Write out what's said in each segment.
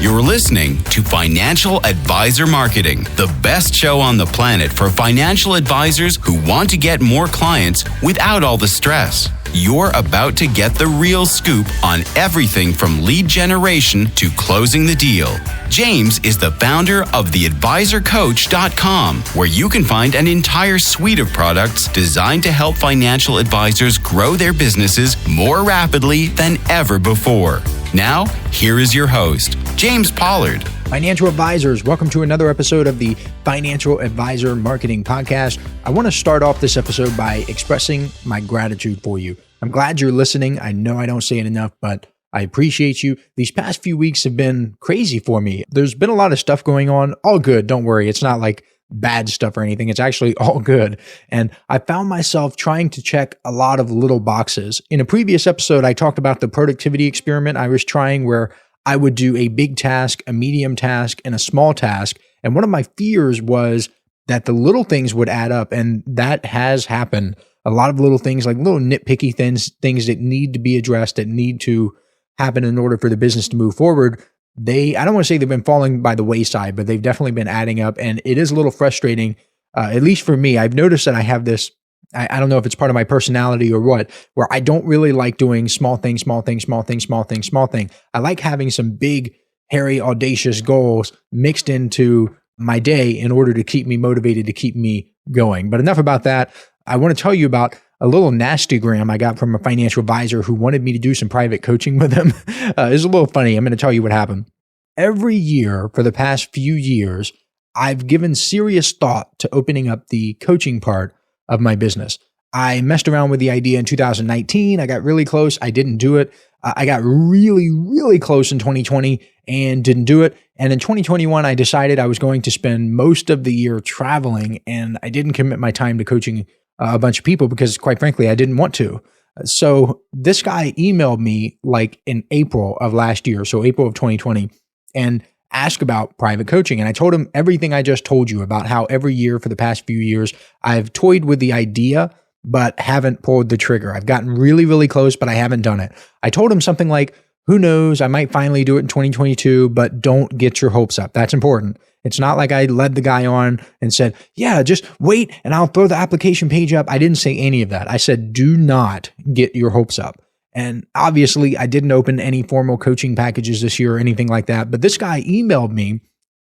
You're listening to Financial Advisor Marketing, the best show on the planet for financial advisors who want to get more clients without all the stress. You're about to get the real scoop on everything from lead generation to closing the deal. James is the founder of theadvisorcoach.com, where you can find an entire suite of products designed to help financial advisors grow their businesses more rapidly than ever before. Now, here is your host, James Pollard. Financial advisors, welcome to another episode of the Financial Advisor Marketing Podcast. I want to start off this episode by expressing my gratitude for you. I'm glad you're listening. I know I don't say it enough, but I appreciate you. These past few weeks have been crazy for me. There's been a lot of stuff going on. All good, don't worry. It's not like bad stuff or anything. It's actually all good. And I found myself trying to check a lot of little boxes. In a previous episode, I talked about the productivity experiment I was trying, where I would do a big task, a medium task, and a small task. And one of my fears was that the little things would add up. And that has happened. A lot of little things, like little nitpicky things that need to be addressed, that need to happen in order for the business to move forward. I don't want to say they've been falling by the wayside, but they've definitely been adding up. And it is a little frustrating, at least for me. I've noticed that I have this, I don't know if it's part of my personality or what, where I don't really like doing small thing. I like having some big, hairy, audacious goals mixed into my day in order to keep me motivated, to keep me going. But enough about that. I want to tell you about a little nastygram I got from a financial advisor who wanted me to do some private coaching with him. It's a little funny. I'm going to tell you what happened. Every year for the past few years, I've given serious thought to opening up the coaching part of my business. I messed around with the idea in 2019. I got really close. I didn't do it. I got really close in 2020 and didn't do it. And in 2021, I decided I was going to spend most of the year traveling, and I didn't commit my time to coaching a bunch of people because, quite frankly, I didn't want to. So this guy emailed me like in April of last year, so April of 2020, and asked about private coaching. And I told him everything I just told you about how every year for the past few years, I've toyed with the idea, but haven't pulled the trigger. I've gotten really close, but I haven't done it. I told him something like, who knows, I might finally do it in 2022, but don't get your hopes up. That's important. It's not like I led the guy on and said, yeah, just wait and I'll throw the application page up. I didn't say any of that. I said, do not get your hopes up. And obviously I didn't open any formal coaching packages this year or anything like that. But this guy emailed me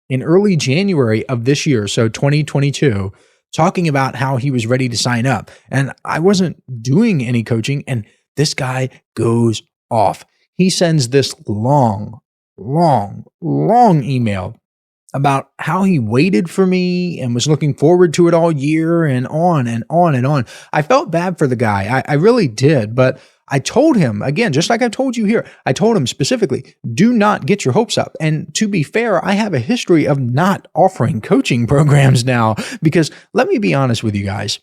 in early January of this year, so 2022, talking about how he was ready to sign up. And I wasn't doing any coaching. And this guy goes off. He sends this long email about how he waited for me and was looking forward to it all year, and on and on and on. I felt bad for the guy. I really did. But I told him, again, just like I told you here, I told him specifically, do not get your hopes up. And to be fair, I have a history of not offering coaching programs now, because let me be honest with you guys,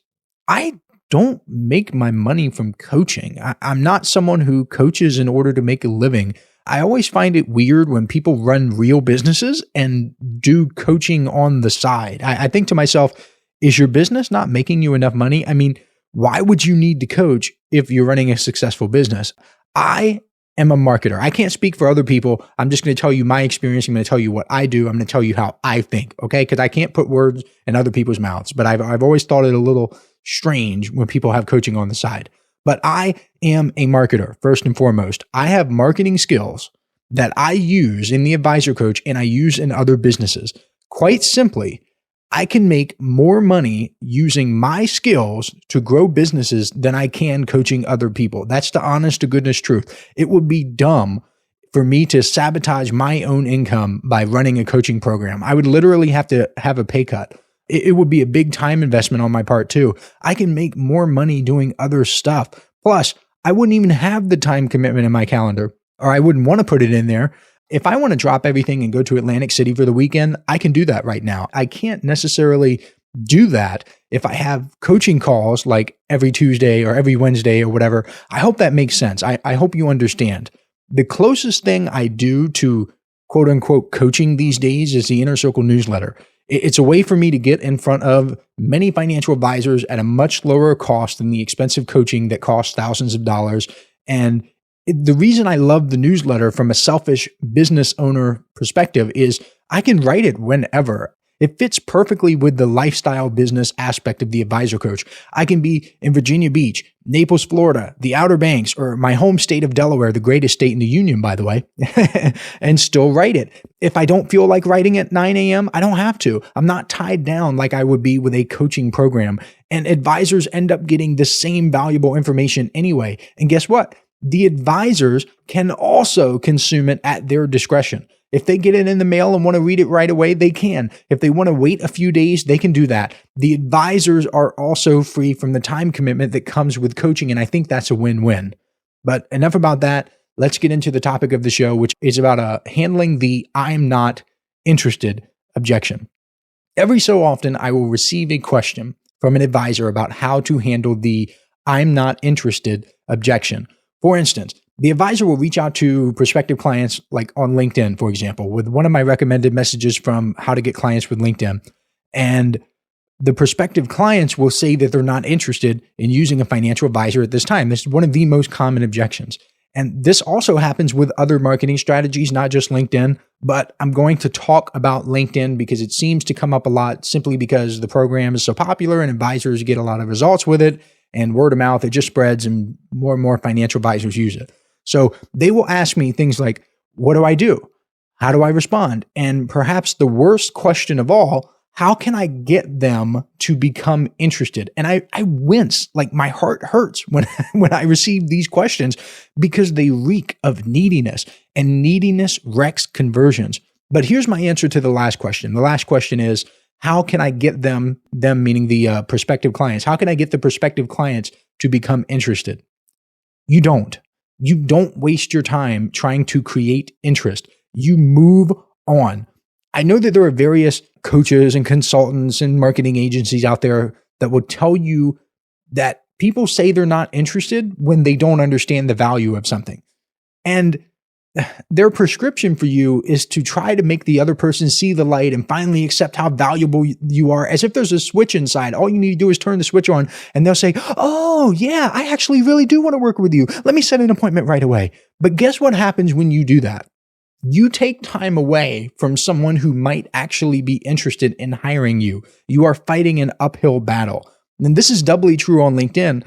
I don't make my money from coaching. I'm not someone who coaches in order to make a living. I always find it weird when people run real businesses and do coaching on the side. I think to myself, is your business not making you enough money? I mean, why would you need to coach if you're running a successful business? I am a marketer. I can't speak for other people. I'm just going to tell you my experience. I'm going to tell you what I do. I'm going to tell you how I think, okay? Because I can't put words in other people's mouths. But I've always thought it a little strange when people have coaching on the side. But I am a marketer, first and foremost. I have marketing skills that I use in the Advisor Coach and I use in other businesses. Quite simply, I can make more money using my skills to grow businesses than I can coaching other people. That's the honest to goodness truth. It would be dumb for me to sabotage my own income by running a coaching program. I would literally have to have a pay cut. It would be a big time investment on my part too. I can make more money doing other stuff. Plus, I wouldn't even have the time commitment in my calendar, or I wouldn't want to put it in there. If I want to drop everything and go to Atlantic City for the weekend, I can do that right now. I can't necessarily do that if I have coaching calls like every Tuesday or every Wednesday or whatever. I hope that makes sense. I hope you understand. The closest thing I do to quote unquote coaching these days is the Inner Circle newsletter. It's a way for me to get in front of many financial advisors at a much lower cost than the expensive coaching that costs thousands of dollars. And The reason I love the newsletter from a selfish business owner perspective is I can write it whenever. It fits perfectly with the lifestyle business aspect of the advisor coach. I can be in Virginia Beach, Naples, Florida, the Outer Banks, or my home state of Delaware, the greatest state in the union, by the way, and still write it. If I don't feel like writing at 9 a.m., I don't have to. I'm not tied down like I would be with a coaching program. And advisors end up getting the same valuable information anyway. And guess what? The advisors can also consume it at their discretion. If they get it in the mail and want to read it right away, they can. If they want to wait a few days, they can do that. The advisors are also free from the time commitment that comes with coaching, and I think that's a win-win. But enough about that. Let's get into the topic of the show, which is about handling the I'm not interested objection. Every so often, I will receive a question from an advisor about how to handle the I'm not interested objection. For instance, the advisor will reach out to prospective clients, like on LinkedIn, for example, with one of my recommended messages from How to Get Clients with LinkedIn. And the prospective clients will say that they're not interested in using a financial advisor at this time. This is one of the most common objections. And this also happens with other marketing strategies, not just LinkedIn, but I'm going to talk about LinkedIn because it seems to come up a lot simply because the program is so popular and advisors get a lot of results with it. And word of mouth, it just spreads and more financial advisors use it. So they will ask me things like, what do I do? How do I respond? And perhaps the worst question of all, how can I get them to become interested? And I wince, like my heart hurts when I receive these questions because they reek of neediness, and neediness wrecks conversions. But here's my answer to the last question. The last question is, how can I get them meaning the prospective clients? How can I get the prospective clients to become interested? You don't waste your time trying to create interest. You move on. I know that there are various coaches and consultants and marketing agencies out there that will tell you that people say they're not interested when they don't understand the value of something. And their prescription for you is to try to make the other person see the light and finally accept how valuable you are, as if there's a switch inside. All you need to do is turn the switch on and they'll say, oh yeah, I actually really do want to work with you. Let me set an appointment right away. But guess what happens when you do that? You take time away from someone who might actually be interested in hiring you. You are fighting an uphill battle. And this is doubly true on LinkedIn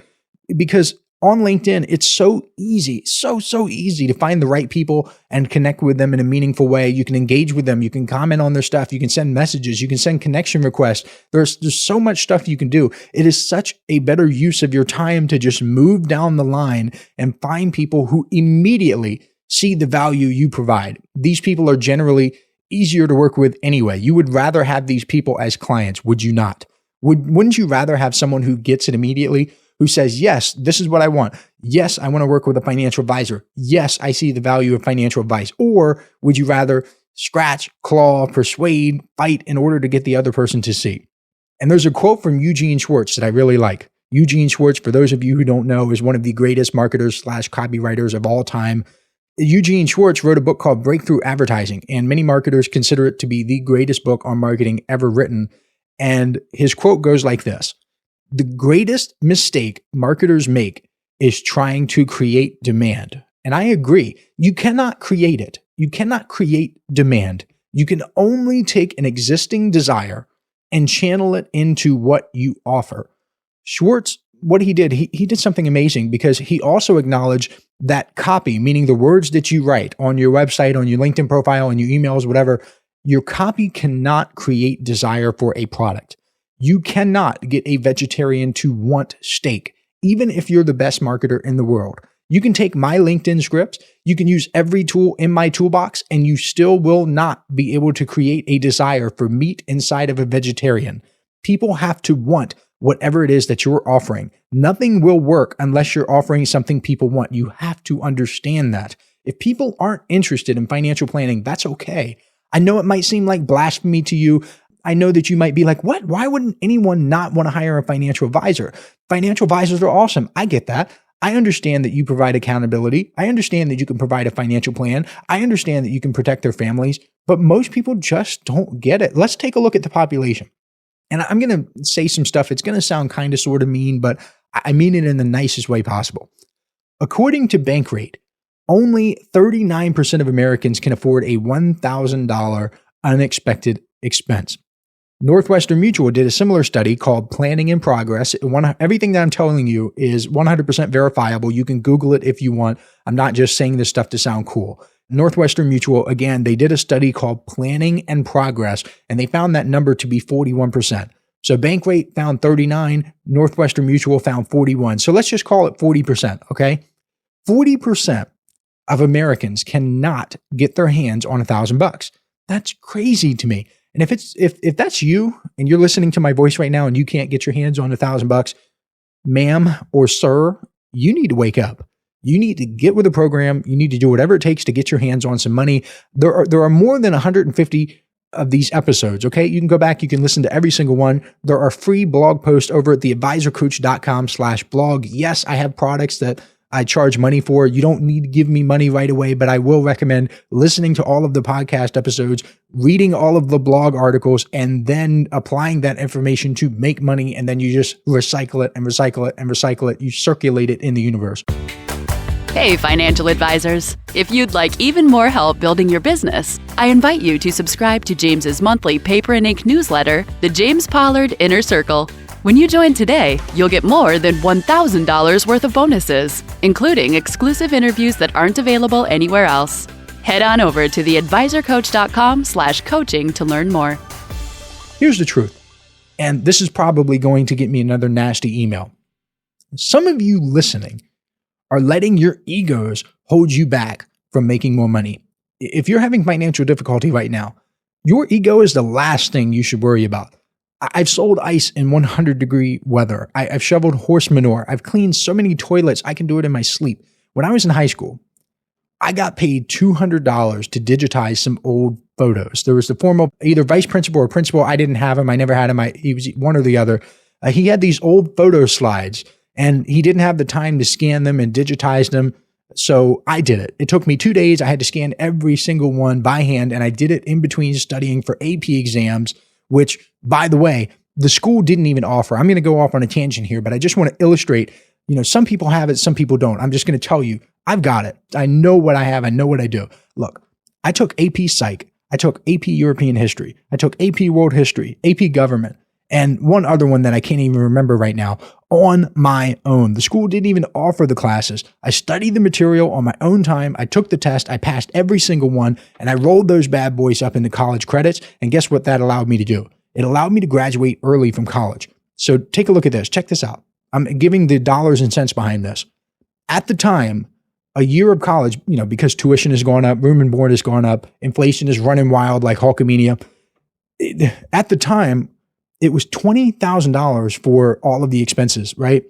because on LinkedIn, it's so easy, so easy to find the right people and connect with them in a meaningful way. You can engage with them. You can comment on their stuff. You can send messages. You can send connection requests. There's so much stuff you can do. It is such a better use of your time to just move down the line and find people who immediately see the value you provide. These people are generally easier to work with anyway. You would rather have these people as clients, would you not? Wouldn't you rather have someone who gets it immediately? Who says, yes, this is what I want. Yes, I want to work with a financial advisor. Yes, I see the value of financial advice. Or would you rather scratch, claw, persuade, fight in order to get the other person to see? And there's a quote from Eugene Schwartz that I really like. Eugene Schwartz, for those of you who don't know, is one of the greatest marketers / copywriters of all time. Eugene Schwartz wrote a book called Breakthrough Advertising, and many marketers consider it to be the greatest book on marketing ever written. And his quote goes like this: the greatest mistake marketers make is trying to create demand. And I agree. You cannot create it. You cannot create demand. You can only take an existing desire and channel it into what you offer. Schwartz, what he did something amazing because he also acknowledged that copy, meaning the words that you write on your website, on your LinkedIn profile, on your emails, whatever, your copy cannot create desire for a product. You cannot get a vegetarian to want steak, even if you're the best marketer in the world. You can take my LinkedIn scripts, you can use every tool in my toolbox, and you still will not be able to create a desire for meat inside of a vegetarian. People have to want whatever it is that you're offering. Nothing will work unless you're offering something people want. You have to understand that. If people aren't interested in financial planning, that's okay. I know it might seem like blasphemy to you. I know that you might be like, what? Why wouldn't anyone not want to hire a financial advisor? Financial advisors are awesome. I get that. I understand that you provide accountability. I understand that you can provide a financial plan. I understand that you can protect their families, but most people just don't get it. Let's take a look at the population. And I'm going to say some stuff. It's going to sound kind of sort of mean, but I mean it in the nicest way possible. According to Bankrate, only 39% of Americans can afford a $1,000 unexpected expense. Northwestern Mutual did a similar study called Planning in Progress. Everything that I'm telling you is 100% verifiable. You can Google it if you want. I'm not just saying this stuff to sound cool. Northwestern Mutual, again, they did a study called Planning and Progress, and they found that number to be 41%. So Bankrate found 39, Northwestern Mutual found 41. So let's just call it 40%, okay? 40% of Americans cannot get their hands on $1,000. That's crazy to me. And if that's you and you're listening to my voice right now and you can't get your hands on $1,000, ma'am or sir, you need to wake up. You need to get with the program. You need to do whatever it takes to get your hands on some money. There are more than 150 of these episodes, okay? You can go back, you can listen to every single one. There are free blog posts over at theadvisorcoach.com/blog. Yes, I have products that I charge money for. You don't need to give me money right away, but I will recommend listening to all of the podcast episodes, reading all of the blog articles, and then applying that information to make money. And then you just recycle it and recycle it and recycle it. You circulate it in the universe. Hey, financial advisors. If you'd like even more help building your business, I invite you to subscribe to James's monthly paper and ink newsletter, The James Pollard Inner Circle. When you join today, you'll get more than $1,000 worth of bonuses, including exclusive interviews that aren't available anywhere else. Head on over to theadvisorcoach.com/coaching to learn more. Here's the truth, and this is probably going to get me another nasty email. Some of you listening are letting your egos hold you back from making more money. If you're having financial difficulty right now, your ego is the last thing you should worry about. I've sold ice in 100-degree weather. I've shoveled horse manure. I've cleaned so many toilets, I can do it in my sleep. When I was in high school, I got paid $200 to digitize some old photos. There was the former either vice principal or principal. I didn't have him. I never had him. He was one or the other. He had these old photo slides, and he didn't have the time to scan them and digitize them. So I did it. It took me 2 days. I had to scan every single one by hand, and I did it in between studying for AP exams, which, by the way, the school didn't even offer. I'm going to go off on a tangent here, but I just want to illustrate, some people have it, some people don't. I'm just going to tell you, I've got it. I know what I have. I know what I do. Look, I took AP Psych. I took AP European History. I took AP World History, AP Government, and one other one that I can't even remember right now on my own. The school didn't even offer the classes. I studied the material on my own time. I took the test. I passed every single one, and I rolled those bad boys up into college credits. And guess what that allowed me to do? It allowed me to graduate early from college. So take a look at this. Check this out. I'm giving the dollars and cents behind this. At the time, a year of college, because tuition has gone up, room and board has gone up, inflation is running wild like Hulkamania. At the time, it was $20,000 for all of the expenses, right?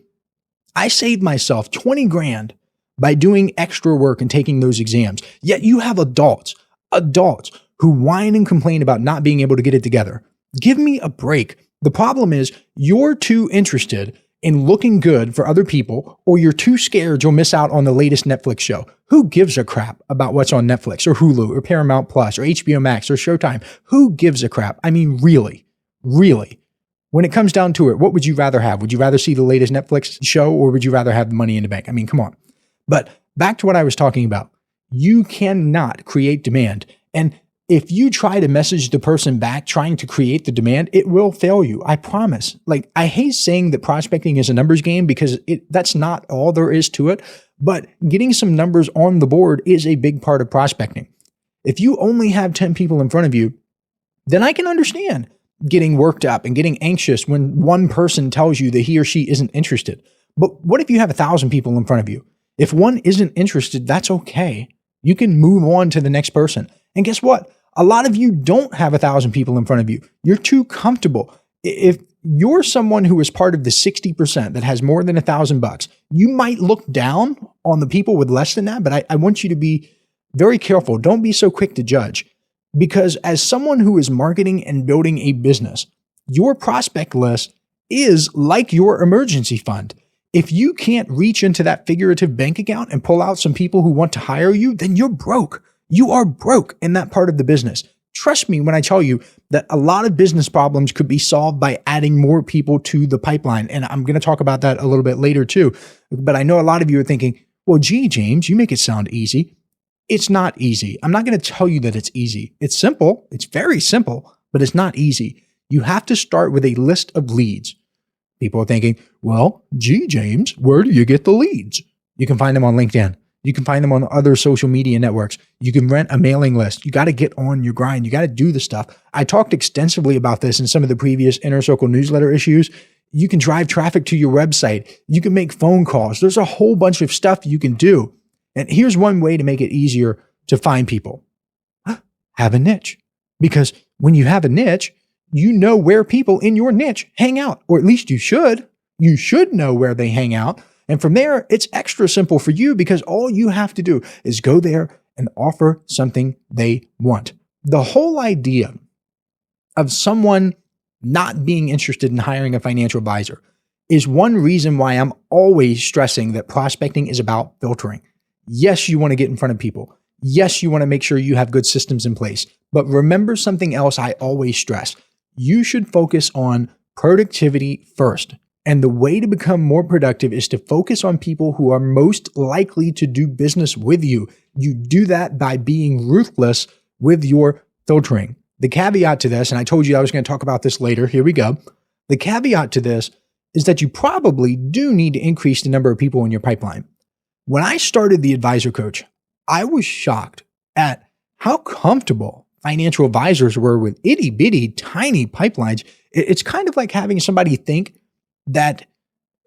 I saved myself 20 grand by doing extra work and taking those exams. Yet you have adults who whine and complain about not being able to get it together. Give me a break. The problem is you're too interested in looking good for other people, or you're too scared you'll miss out on the latest Netflix show. Who gives a crap about what's on Netflix or Hulu or Paramount Plus or HBO Max or Showtime? Who gives a crap? I mean, really, when it comes down to it, what would you rather have? Would you rather see the latest Netflix show, or would you rather have the money in the bank? I mean, come on. But back to what I was talking about. You cannot create demand. And if you try to message the person back trying to create the demand, it will fail you. I promise. Like, I hate saying that prospecting is a numbers game because that's not all there is to it. But getting some numbers on the board is a big part of prospecting. If you only have 10 people in front of you, then I can understand getting worked up and getting anxious when one person tells you that he or she isn't interested. But what if you have 1,000 people in front of you? If one isn't interested, that's okay. You can move on to the next person. And guess what? A lot of you don't have 1,000 people in front of you. You're too comfortable. If you're someone who is part of the 60% that has more than $1,000, you might look down on the people with less than that, but I want you to be very careful. Don't be so quick to judge, because as someone who is marketing and building a business, your prospect list is like your emergency fund. If you can't reach into that figurative bank account and pull out some people who want to hire you, then you're broke. You are broke in that part of the business. Trust me when I tell you that a lot of business problems could be solved by adding more people to the pipeline. And I'm going to talk about that a little bit later too. But I know a lot of you are thinking, Well, gee, James, you make it sound easy. It's not easy. I'm not going to tell you that it's easy. It's simple. It's very simple, but it's not easy. You have to start with a list of leads. People are thinking, well, gee, James, where do you get the leads? You can find them on LinkedIn. You can find them on other social media networks. You can rent a mailing list. You got to get on your grind. You got to do the stuff. I talked extensively about this in some of the previous Inner Circle newsletter issues. You can drive traffic to your website. You can make phone calls. There's a whole bunch of stuff you can do. And here's one way to make it easier to find people. Have a niche. Because when you have a niche, you know where people in your niche hang out, or at least you should. You should know where they hang out. And from there, it's extra simple for you because all you have to do is go there and offer something they want. The whole idea of someone not being interested in hiring a financial advisor is one reason why I'm always stressing that prospecting is about filtering. Yes, you want to get in front of people. Yes, you want to make sure you have good systems in place. But remember something else I always stress. You should focus on productivity first. And the way to become more productive is to focus on people who are most likely to do business with you. You do that by being ruthless with your filtering. The caveat to this, and I told you I was going to talk about this later. Here we go. The caveat to this is that you probably do need to increase the number of people in your pipeline. When I started the Advisor Coach, I was shocked at how comfortable financial advisors were with itty bitty tiny pipelines. It's kind of like having somebody think that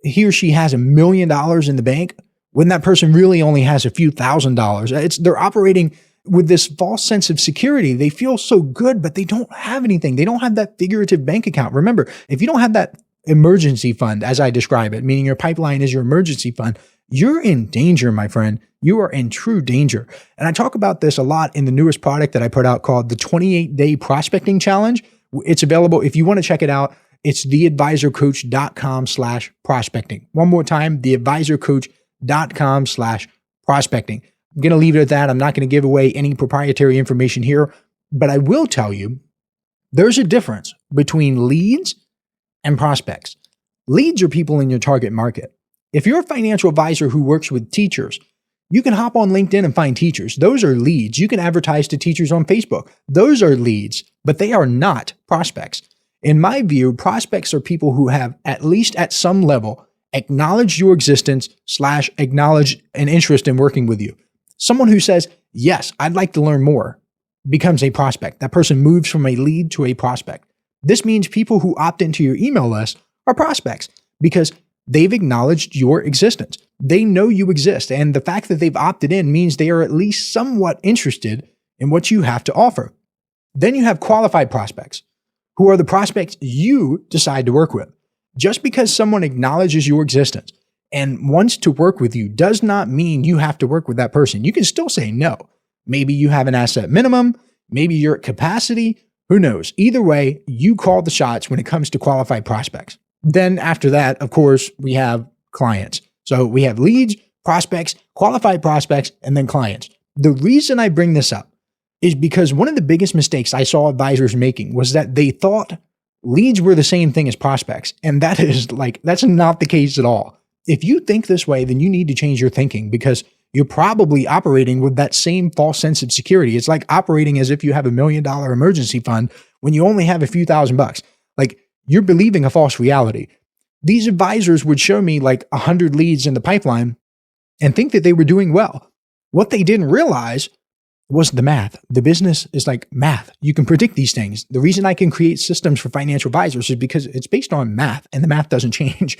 he or she has $1 million in the bank when that person really only has a few $1,000s. They're operating with this false sense of security. They feel so good, but they don't have anything. They don't have that figurative bank account. Remember, if you don't have that emergency fund, as I describe it, meaning your pipeline is your emergency fund, you're in danger, my friend. You are in true danger. And I talk about this a lot in the newest product that I put out called the 28-Day Prospecting Challenge. It's available. If you want to check it out, it's theadvisorcoach.com/prospecting. One more time, theadvisorcoach.com/prospecting. I'm going to leave it at that. I'm not going to give away any proprietary information here, but I will tell you there's a difference between leads and prospects. Leads are people in your target market. If you're a financial advisor who works with teachers, you can hop on LinkedIn and find teachers. Those are leads. You can advertise to teachers on Facebook. Those are leads, but they are not prospects. In my view, prospects are people who have, at least at some level, acknowledged your existence / acknowledged an interest in working with you. Someone who says, yes, I'd like to learn more, becomes a prospect. That person moves from a lead to a prospect. This means people who opt into your email list are prospects because they've acknowledged your existence. They know you exist. And the fact that they've opted in means they are at least somewhat interested in what you have to offer. Then you have qualified prospects, who are the prospects you decide to work with. Just because someone acknowledges your existence and wants to work with you does not mean you have to work with that person. You can still say no. Maybe you have an asset minimum. Maybe you're at capacity. Who knows? Either way, you call the shots when it comes to qualified prospects. Then after that, of course, we have clients. So we have leads, prospects, qualified prospects, and then clients. The reason I bring this up is because one of the biggest mistakes I saw advisors making was that they thought leads were the same thing as prospects. And that's not the case at all. If you think this way, then you need to change your thinking because you're probably operating with that same false sense of security. It's like operating as if you have $1 million emergency fund when you only have a few $1,000s. Like you're believing a false reality. These advisors would show me like 100 leads in the pipeline and think that they were doing well. What they didn't realize was the math. The business is like math. You can predict these things. The reason I can create systems for financial advisors is because it's based on math and the math doesn't change.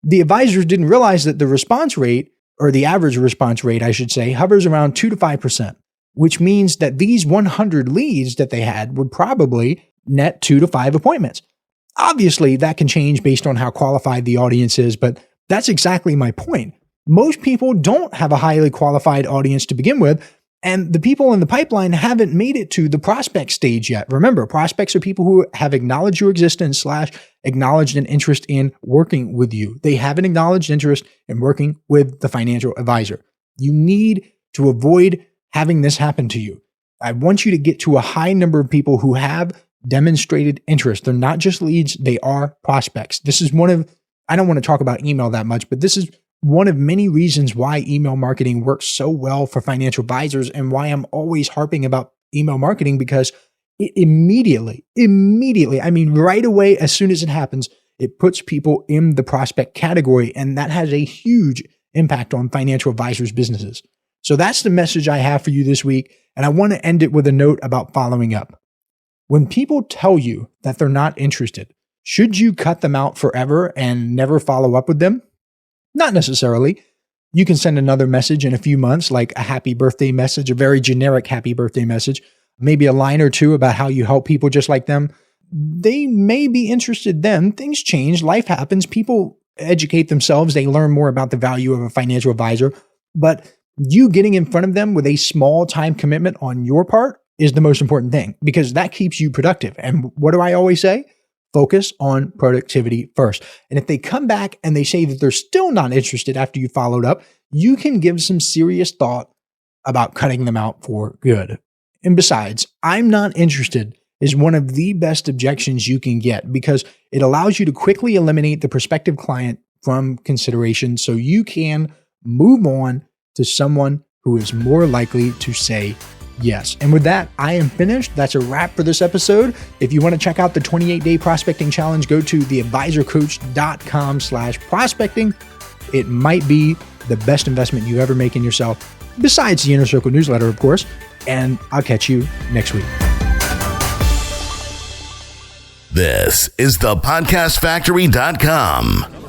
The advisors didn't realize that the response rate, or the average response rate, I should say, hovers around 2 to 5%, which means that these 100 leads that they had would probably net 2 to 5 appointments. Obviously, that can change based on how qualified the audience is, but that's exactly my point. Most people don't have a highly qualified audience to begin with, and the people in the pipeline haven't made it to the prospect stage yet. Remember, prospects are people who have acknowledged your existence / acknowledged an interest in working with you. They have an acknowledged interest in working with the financial advisor. You need to avoid having this happen to you. I want you to get to a high number of people who have demonstrated interest. They're not just leads, they are prospects. This is I don't want to talk about email that much, but this is one of many reasons why email marketing works so well for financial advisors and why I'm always harping about email marketing, because it immediately, I mean, right away, as soon as it happens, it puts people in the prospect category, and that has a huge impact on financial advisors' businesses. So that's the message I have for you this week, and I want to end it with a note about following up. When people tell you that they're not interested, should you cut them out forever and never follow up with them? Not necessarily. You can send another message in a few months, like a happy birthday message, a very generic happy birthday message, maybe a line or two about how you help people just like them. They may be interested then. Things change. Life happens. People educate themselves. They learn more about the value of a financial advisor. But you getting in front of them with a small time commitment on your part is the most important thing, because that keeps you productive. And what do I always say? Focus on productivity first. And if they come back and they say that they're still not interested after you followed up, you can give some serious thought about cutting them out for good. And besides, I'm not interested is one of the best objections you can get, because it allows you to quickly eliminate the prospective client from consideration so you can move on to someone who is more likely to say yes. And with that, I am finished. That's a wrap for this episode. If you want to check out the 28-day prospecting challenge, go to theadvisorcoach.com/prospecting. It might be the best investment you ever make in yourself, besides the Inner Circle newsletter, of course. And I'll catch you next week. This is thepodcastfactory.com.